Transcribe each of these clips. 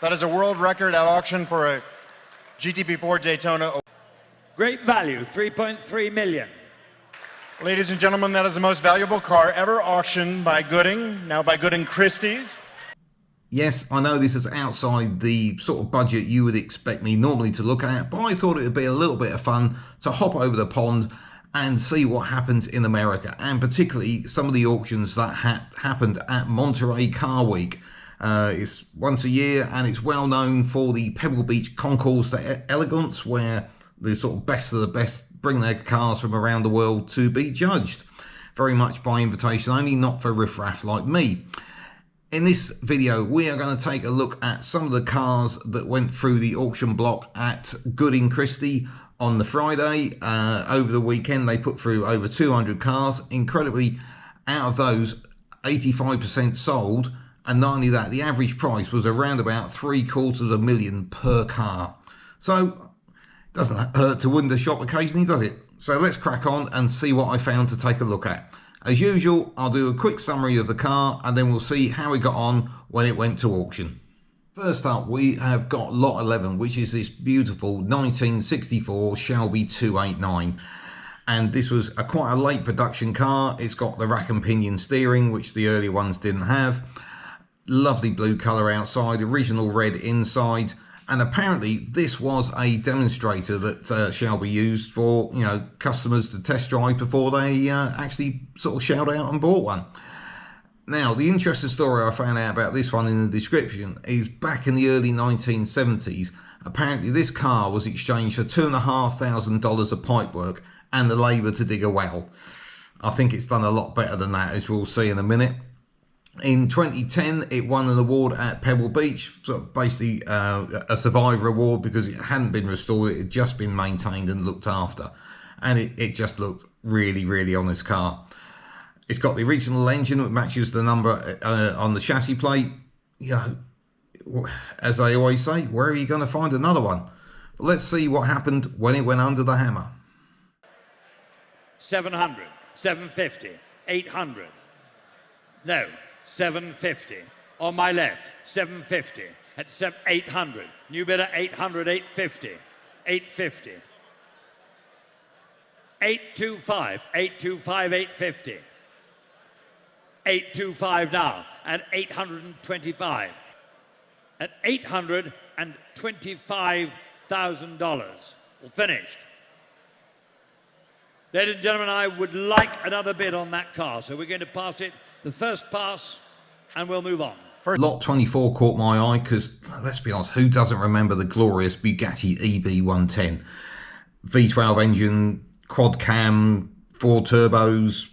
That is a world record at auction for a GTP4 Daytona. Great value, 3.3 million. Ladies and gentlemen, that is the most valuable car ever auctioned by Gooding, now by Gooding Christie's. Yes, I know this is outside the sort of budget you would expect me normally to look at, but I thought it would be a little bit of fun to hop over the pond and see what happens in America, and particularly some of the auctions that happened at Monterey Car Week. It's once a year, and it's well known for the Pebble Beach Concours d'Elegance, where the sort of best of the best bring their cars from around the world to be judged. Very much by invitation only, not for riffraff like me. In this video, we are going to take a look at some of the cars that went through the auction block at Gooding Christie on the Friday. Over the weekend, they put through over 200 cars. Incredibly, out of those, 85% sold. And not only that, the average price was around about $750,000 per car. So, doesn't hurt to window shop occasionally, does it? So let's crack on and see what I found to take a look at. As usual, I'll do a quick summary of the car and then we'll see how it got on when it went to auction. First up, we have got lot 11, which is this beautiful 1964 Selby 289. And this was quite a late production car. It's got the rack and pinion steering, which the earlier ones didn't have. Lovely blue colour outside, original red inside. And apparently this was a demonstrator that Selby used for, you know, customers to test drive before they actually sort of shelled out and bought one. Now, the interesting story I found out about this one in the description is back in the early 1970s, apparently this car was exchanged for $2,500 of pipework and the labour to dig a well. I think it's done a lot better than that, as we'll see in a minute. In 2010, it won an award at Pebble Beach, sort of basically a survivor award because it hadn't been restored, it had just been maintained and looked after. And it just looked really, really on this car. It's got the original engine, which matches the number on the chassis plate. You know, as I always say, where are you going to find another one? But let's see what happened when it went under the hammer. 700, 750, 800. No. 750 on my left, 750 at 800, new bidder 800, 850, 850, 825, 825, 850, 825 now, and 825 at $825,000, all finished. Ladies and gentlemen, I would like another bid on that car, so we're going to pass it the first pass, and we'll move on. Lot 24 caught my eye because, let's be honest, who doesn't remember the glorious Bugatti EB110? V12 engine, quad cam, 4 turbos.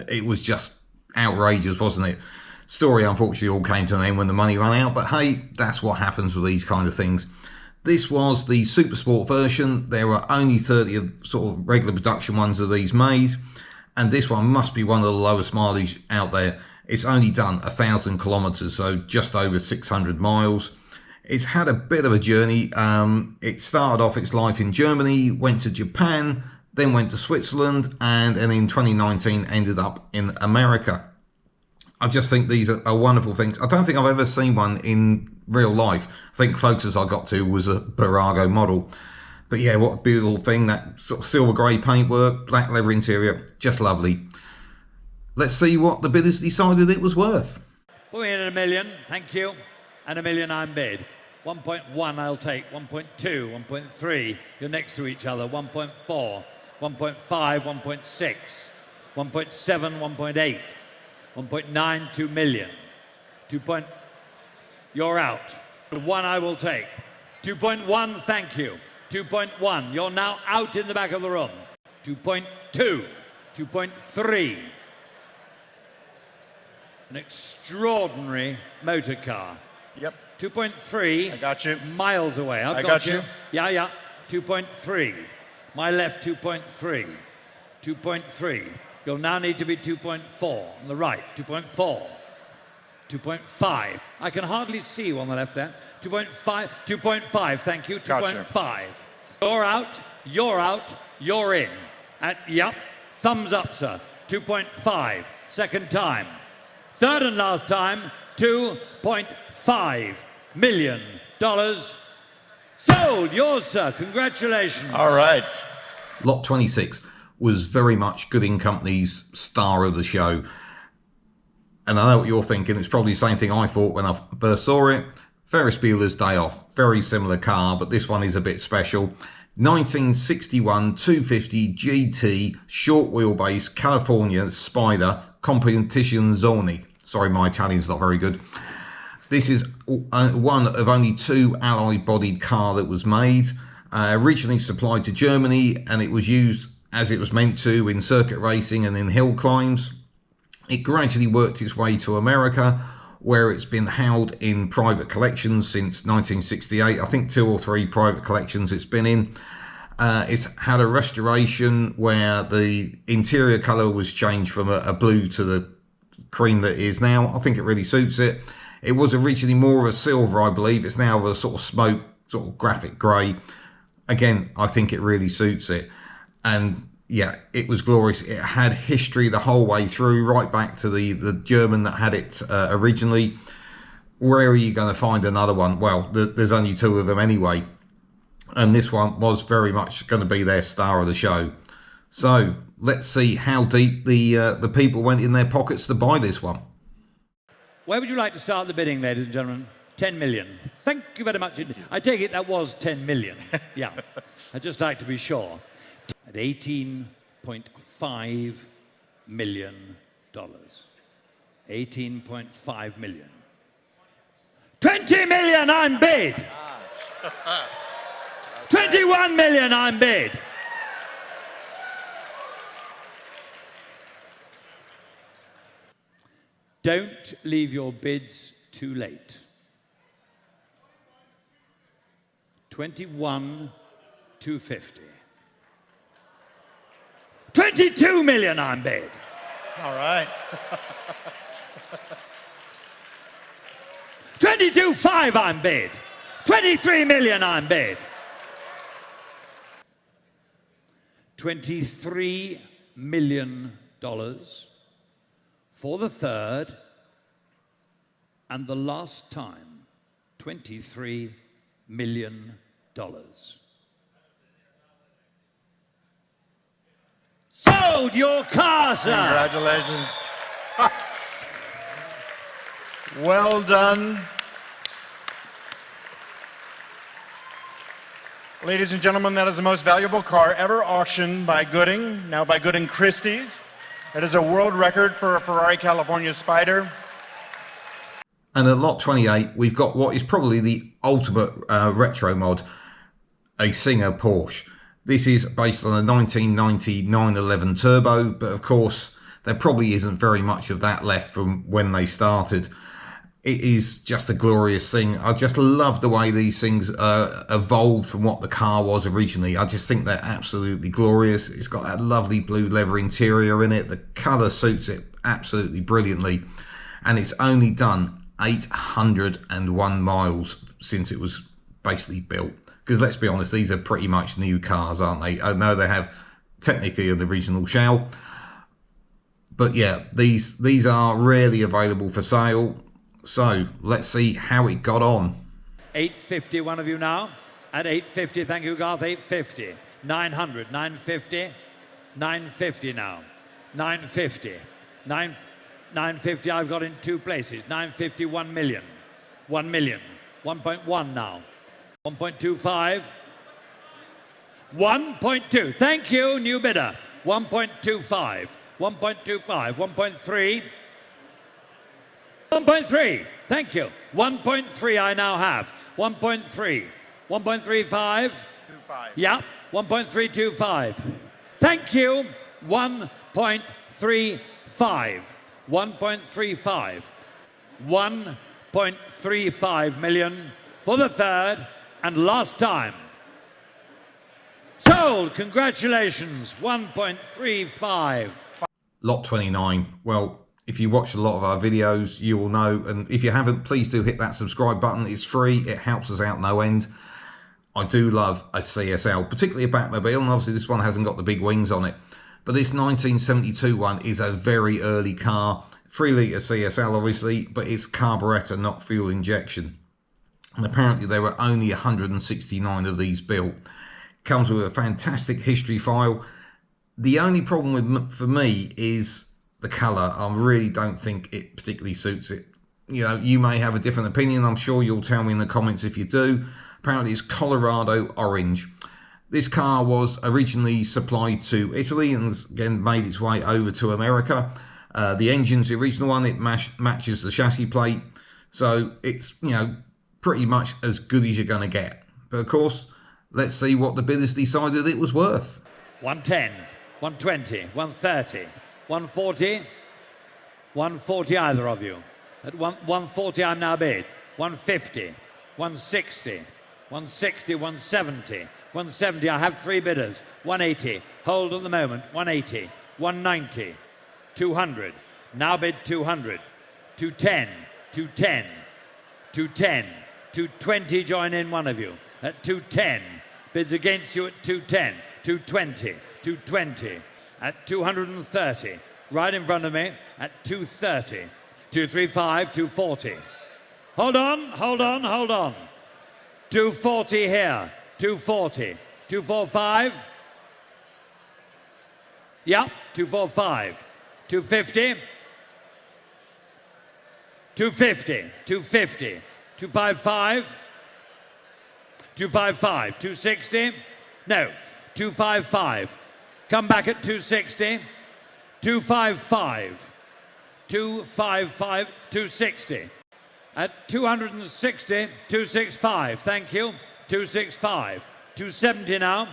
It was just outrageous, wasn't it? Story unfortunately all came to an end when the money ran out, but hey, that's what happens with these kind of things. This was the Super Sport version. There were only 30 of sort of regular production ones of these made. And this one must be one of the lowest mileage out there. It's only done 1,000 kilometers, so just over 600 miles. It's had a bit of a journey. It started off its life in Germany, went to Japan, then went to Switzerland, and then in 2019 ended up in America. I just think these are wonderful things. I don't think I've ever seen one in real life. I think closest I got to was a Barago model. But yeah, what a beautiful thing, that sort of silver grey paintwork, black leather interior, just lovely. Let's see what the bidders decided it was worth. Put me in at $1 million, thank you, and $1 million I'm bid. 1.1 I'll take, 1.2, 1.3, you're next to each other, 1.4, 1.5, 1.6, 1.7, 1.8, 1.9, 2 million, 2. You're out. 1 I will take, 2.1, thank you. 2.1, you're now out in the back of the room. 2.2, 2.3. An extraordinary motor car. Yep. 2.3. I got you. Miles away. I've got you. Yeah. 2.3. My left, 2.3. 2.3. You'll now need to be 2.4 on the right. 2.4. 2.5. I can hardly see you on the left there. 2.5. 2.5. Thank you. 2.5. Gotcha. You're out. You're in. Yep. Thumbs up, sir. 2.5. Second time. Third and last time. $2.5 million. Sold. Yours, sir. Congratulations. All right. Lot 26 was very much Gooding Company's star of the show. And I know what you're thinking. It's probably the same thing I thought when I first saw it. Ferris Bueller's Day Off. Very similar car, but this one is a bit special. 1961 250 GT short wheelbase California Spider Competizione. Sorry, my Italian's not very good. This is one of only two alloy bodied car that was made. Originally supplied to Germany, and it was used as it was meant to in circuit racing and in hill climbs. It gradually worked its way to America, where it's been held in private collections since 1968. I think 2 or 3 private collections it's been in. It's had a restoration where the interior colour was changed from a blue to the cream that it is now. I think it really suits it. It was originally more of a silver, I believe. It's now a sort of smoke, sort of graphic grey. Again, I think it really suits it. And yeah, it was glorious. It had history the whole way through, right back to the German that had it originally. Where are you going to find another one? Well, there's only 2 of them anyway. And this one was very much going to be their star of the show. So let's see how deep the people went in their pockets to buy this one. Where would you like to start the bidding, ladies and gentlemen? 10 million. Thank you very much. I take it that was 10 million. Yeah. I'd just like to be sure. At $18.5 million. 18.5 million. 20 million, I'm bid. 21 million, I'm bid. Don't leave your bids too late. 21,250. 22 million, I'm bid. All right. 22.5, I'm bid. 23 million, I'm bid. 23 million dollars for the third and the last time. 23 million dollars. Sold your car, sir. Congratulations. Well done. Ladies and gentlemen, that is the most valuable car ever auctioned by Gooding, now by Gooding Christie's. It is a world record for a Ferrari California Spider. And at lot 28, we've got what is probably the ultimate retro mod, a Singer Porsche. This is based on a 1990 911 Turbo, but of course, there probably isn't very much of that left from when they started. It is just a glorious thing. I just love the way these things evolved from what the car was originally. I just think they're absolutely glorious. It's got that lovely blue leather interior in it. The colour suits it absolutely brilliantly. And it's only done 801 miles since it was basically built. Because let's be honest, these are pretty much new cars, aren't they? I know they have technically an original shell. But yeah, these are rarely available for sale. So let's see how it got on. 850, one of you now. At 850, thank you, Garth. 850. 900, 950. 950 now. 950. 950 I've got in 2 places. 950, 1 million. 1 million. 1.1 now. 1.25. 1.2. Thank you, new bidder. 1.25. 1.25. 1.3. 1.3, thank you. 1.3 I now have. 1.3. 1.35. Yeah, 1.325. Thank you. 1.35. 1.35. 1.35 million for the third and last time. Sold, congratulations. 1.35. Lot 29. Well, if you watch a lot of our videos, you will know. And if you haven't, please do hit that subscribe button. It's free. It helps us out no end. I do love a CSL, particularly a Batmobile. And obviously this one hasn't got the big wings on it. But this 1972 one is a very early car. 3 litre CSL, obviously, but it's carburettor, not fuel injection. and apparently there were only 169 of these built. Comes with a fantastic history file. The only problem for me is the colour. I really don't think it particularly suits it. You know, you may have a different opinion. I'm sure you'll tell me in the comments if you do. Apparently it's Colorado orange. This car was originally supplied to Italy and again made its way over to America. The engine's the original one. It matches the chassis plate. So it's, you know, pretty much as good as you're going to get. But of course, let's see what the bidders decided it was worth. 110, 120, 130, 140, 140 either of you. At 140 I'm now bid. 150, 160, 160, 170, 170. I have three bidders. 180, hold at the moment. 180, 190, 200. Now bid 200, 210, 210, 210, 220. Join in one of you at 210. Bids against you at 210, 220, 220, at 230. Right in front of me at 230. 235, 240. Hold on, hold on, hold on. 240 here, 240, 245. Yeah, 245, 250, 250, 250, 255, 255, 260. No, 255. Come back at 260, 255. 255, 260. At 260, 265. Thank you. 265. 270 now.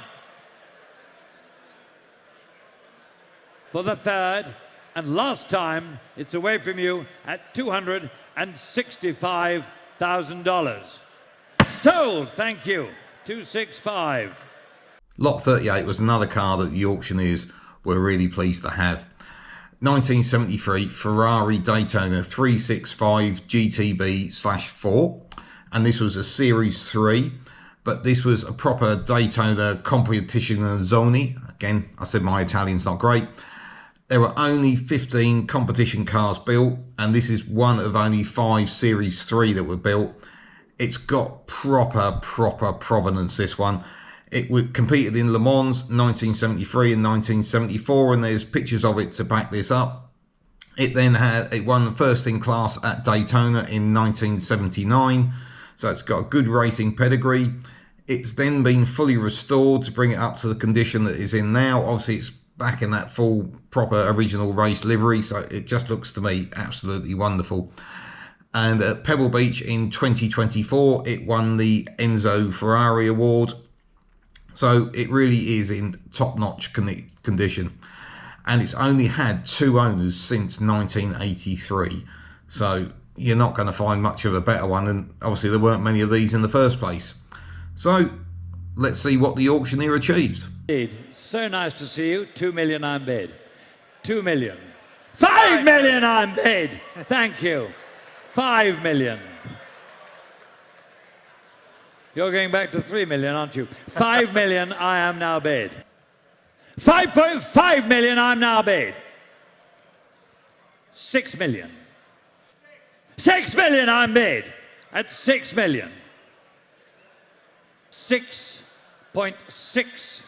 For the third and last time, it's away from you at $265,000. Sold. Thank you. 265. Lot 38 was another car that the auctioneers were really pleased to have. 1973 Ferrari Daytona 365 GTB/4, and this was a Series 3, but this was a proper Daytona Competizione. Again, I said my Italian's not great. There were only 15 competition cars built, and this is one of only 5 Series 3 that were built. It's got proper provenance, this one. It competed in Le Mans 1973 and 1974, and there's pictures of it to back this up. It won first in class at Daytona in 1979, so it's got a good racing pedigree. It's then been fully restored to bring it up to the condition that it's in now. Obviously, it's back in that full, proper, original race livery, so it just looks to me absolutely wonderful. And at Pebble Beach in 2024, it won the Enzo Ferrari Award. So it really is in top-notch condition, and it's only had 2 owners since 1983. So you're not going to find much of a better one, and obviously there weren't many of these in the first place. So let's see what the auctioneer achieved. So nice to see you. 2 million I'm bid. 2 million. 5 million I'm bid. Thank you. 5 million. You're going back to 3 million, aren't you? 5 million I am now bid. 5.5 million I'm now bid. 6 million. 6 million I'm bid. At 6 million. 6.6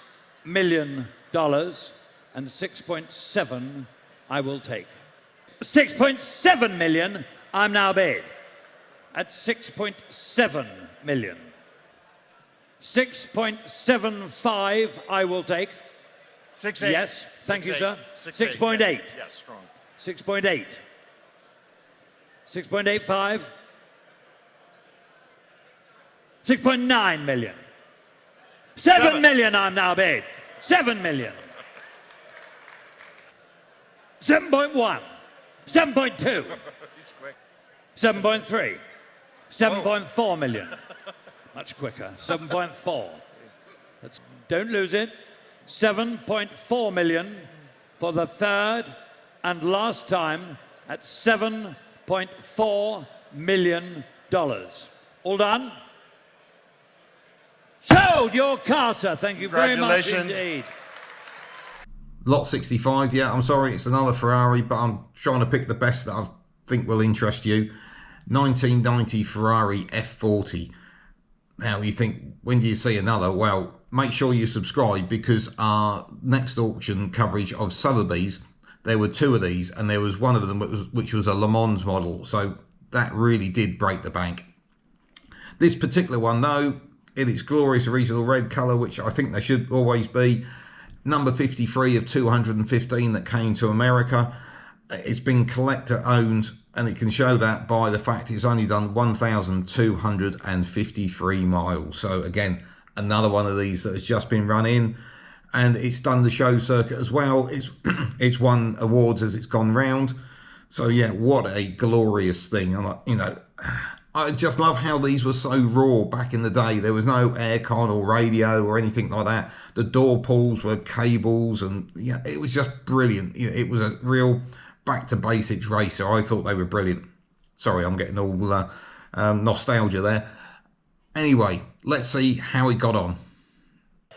million dollars and 6.7 I will take. 6.7 million I'm now bid. At 6.7 million. 6.75 I will take. 6.8. Yes, thank you, sir. 6.8. 6.8. Yes, strong. 6.8. 6.85. 6.9 million. 7 million I'm now bid. 7 million. 7.1. 7.2. He's quick. 7.3. 7.4 million. Much quicker. 7.4. Don't lose it. 7.4 million for the third and last time at $7.4 million. All done? Sold your car, sir. Thank you very much indeed. Lot 65, yeah, I'm sorry, it's another Ferrari, but I'm trying to pick the best that I think will interest you. 1990 Ferrari F40. Now you think, when do you see another? Well, make sure you subscribe, because our next auction coverage of Sotheby's, there were 2 of these, and there was one of them which was a Le Mans model. So that really did break the bank. This particular one, though, in its glorious original red colour, which I think they should always be, number 53 of 215 that came to America. It's been collector owned, and it can show that by the fact it's only done 1,253 miles. So again, another one of these that has just been run in, and it's done the show circuit as well. It's won awards as it's gone round. So yeah, what a glorious thing. And you know, I just love how these were so raw back in the day. There was no aircon or radio or anything like that. The door pulls were cables, and yeah, it was just brilliant. It was a real back to basics racer. I thought they were brilliant. Sorry, I'm getting all nostalgia there. Anyway, let's see how it got on.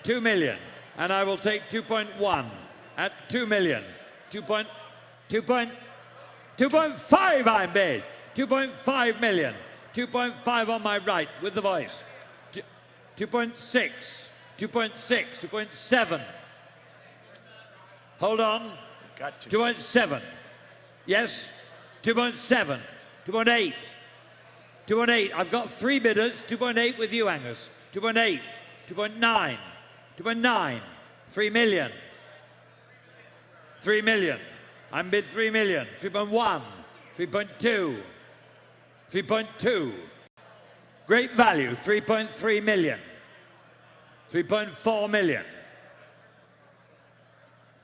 2 million, and I will take 2.1 at 2 million. 2.5 I bid. 2.5 million. 2.5 on my right with the voice. 2.6, 2.6, 2.7. Hold on. 2.7. Yes. 2.7. 2.8. 2.8. I've got 3 bidders. 2.8 with you, Angus. 2.8. 2.9. 2.9. 3 million. 3 million. I'm bid 3 million. 3.1. 3.2. 3.2. Great value, 3.3 million. 3.4 million.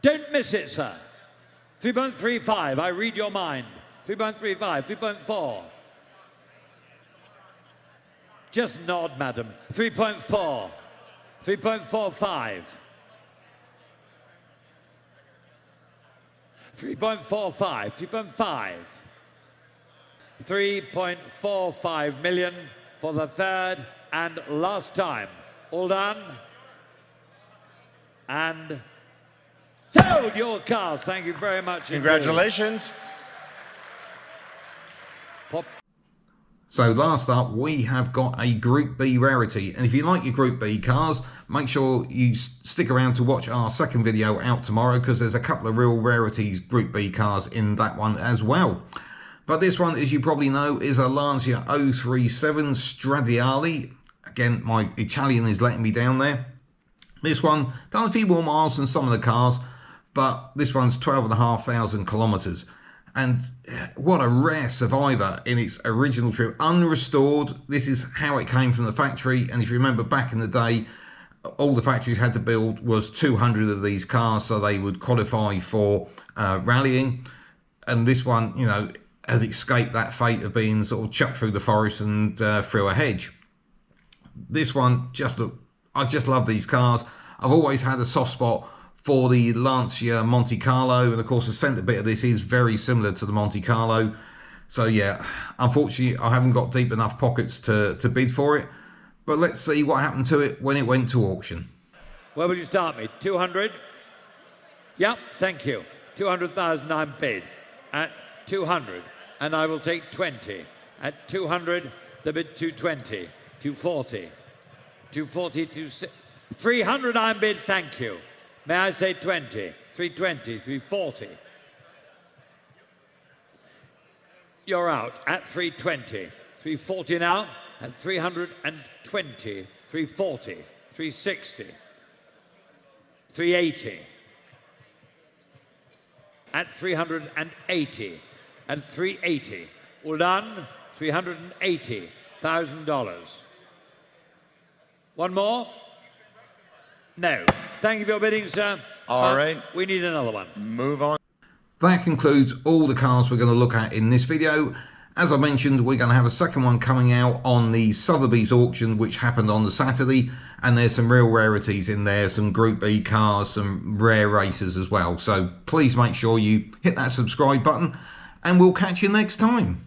Don't miss it, sir. 3.35, I read your mind. 3.35, 3.4. Just nod, madam. 3.4. 3.45. 3.45, 3.5. 3.45 million for the third and last time. All done? And sold your cars. Thank you very much. Congratulations. So last up, we have got a Group B rarity. And if you like your Group B cars, make sure you stick around to watch our second video out tomorrow, because there's a couple of real rarities Group B cars in that one as well. But this one, as you probably know, is a Lancia 037 Stradale. Again, my Italian is letting me down there. This one, done a few more miles than some of the cars, but this one's 12,500 kilometres. And what a rare survivor in its original trim, unrestored. This is how it came from the factory. And if you remember back in the day, all the factories had to build was 200 of these cars so they would qualify for rallying. And this one, you know, has escaped that fate of being sort of chucked through the forest and through a hedge. This one, just look, I just love these cars. I've always had a soft spot for the Lancia Monte Carlo, and of course the centre bit of this is very similar to the Monte Carlo. So yeah, unfortunately I haven't got deep enough pockets to bid for it, but let's see what happened to it when it went to auction. Where will you start me? 200? Yep, thank you. 200,000 I'm bid at 200, and I will take 20. At 200, the bid 220, 240, 240, 300 I'm bid, thank you. May I say 20, 320, 340. You're out at 320. 340 now, at 320, 340, 360, 380. At 380, at 380. All done, $380,000. One more? No. Thank you for your bidding, sir. All right. We need another one. Move on. That concludes all the cars we're going to look at in this video. As I mentioned, we're going to have a second one coming out on the Sotheby's auction, which happened on the Saturday, and there's some real rarities in there, some Group B cars, some rare racers as well. So please make sure you hit that subscribe button, and we'll catch you next time.